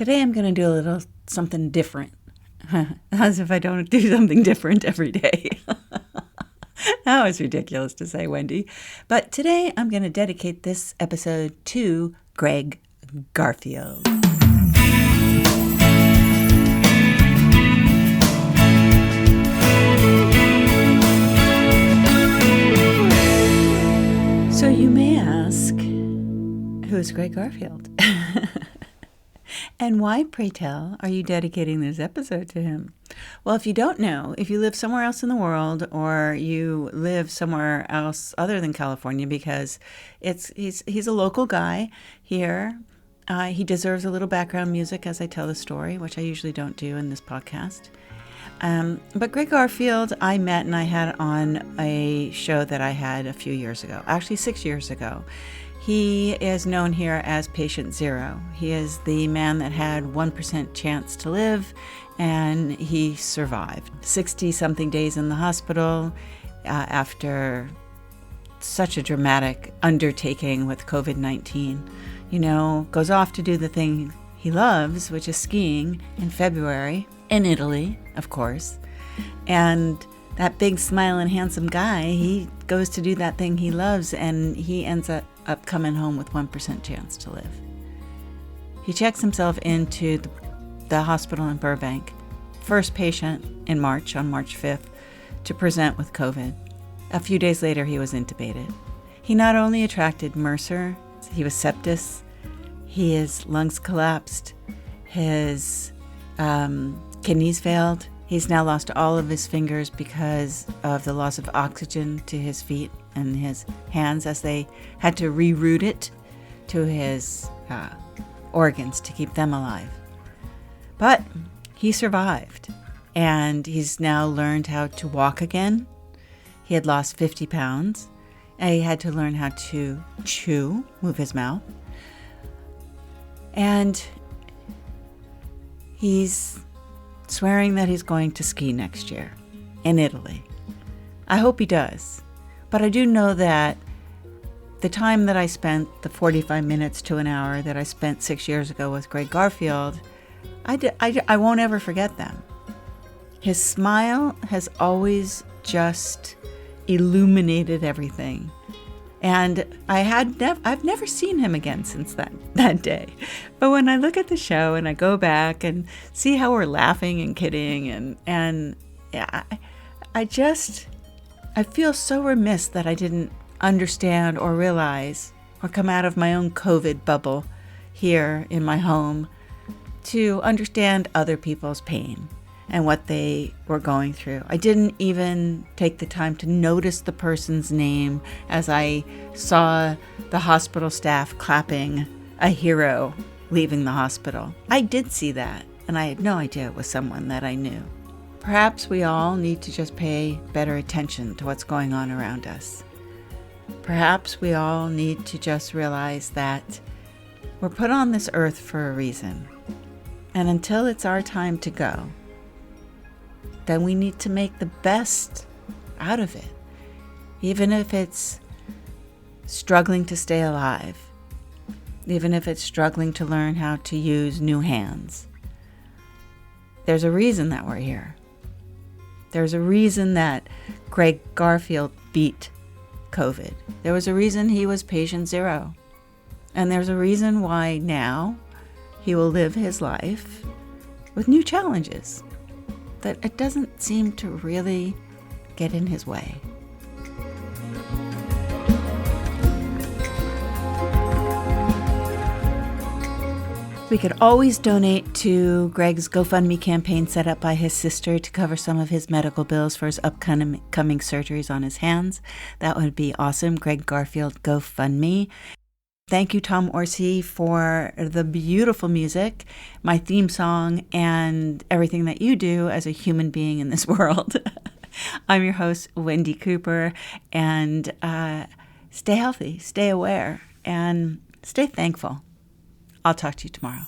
Today I'm going to do a little something different, as if I don't do something different every day. That was ridiculous to say, Wendy. But today I'm going to dedicate this episode to Gregg Garfield. So you may ask, who is Gregg Garfield? And why, pray tell, are you dedicating this episode to him? Well, if you don't know, if you live somewhere else in the world or you live somewhere else other than California, because he's a local guy here, he deserves a little background music as I tell the story, which I usually don't do in this podcast. But Gregg Garfield, I met and I had on a show that I had a few years ago, actually 6 years ago. He is known here as Patient Zero. He is the man that had 1% chance to live, and he survived 60-something days in the hospital after such a dramatic undertaking with COVID-19. You know, goes off to do the thing he loves, which is skiing in February in Italy, of course. And that big smiling handsome guy, he goes to do that thing he loves, and he ends up coming home with 1% chance to live. He checks himself into the hospital in Burbank, first patient in March, on March 5th, to present with COVID. A few days later, he was intubated. He not only attracted MRSA, he was sepsis, his lungs collapsed, his kidneys failed. He's now lost all of his fingers because of the loss of oxygen to his feet and his hands as they had to reroute it to his organs to keep them alive. But he survived, and he's now learned how to walk again. He had lost 50 pounds, and he had to learn how to chew, move his mouth. And he's swearing that he's going to ski next year in Italy. I hope he does. But I do know that the time that I spent, the 45 minutes to an hour that I spent 6 years ago with Gregg Garfield, I won't ever forget them. His smile has always just illuminated everything. And I've never seen him again since that day. But when I look at the show and I go back and see how we're laughing and kidding and I feel so remiss that I didn't understand or realize or come out of my own COVID bubble here in my home to understand other people's pain and what they were going through. I didn't even take the time to notice the person's name as I saw the hospital staff clapping a hero leaving the hospital. I did see that, and I had no idea it was someone that I knew. Perhaps we all need to just pay better attention to what's going on around us. Perhaps we all need to just realize that we're put on this earth for a reason. And until it's our time to go, then we need to make the best out of it. Even if it's struggling to stay alive. Even if it's struggling to learn how to use new hands. There's a reason that we're here. There's a reason that Gregg Garfield beat COVID. There was a reason he was patient zero. And there's a reason why now he will live his life with new challenges that it doesn't seem to really get in his way. We could always donate to Gregg's GoFundMe campaign set up by his sister to cover some of his medical bills for his upcoming surgeries on his hands. That would be awesome. Gregg Garfield GoFundMe. Thank you, Tom Orsi, for the beautiful music, my theme song, and everything that you do as a human being in this world. I'm your host, Wendy Cooper, and stay healthy, stay aware, and stay thankful. I'll talk to you tomorrow.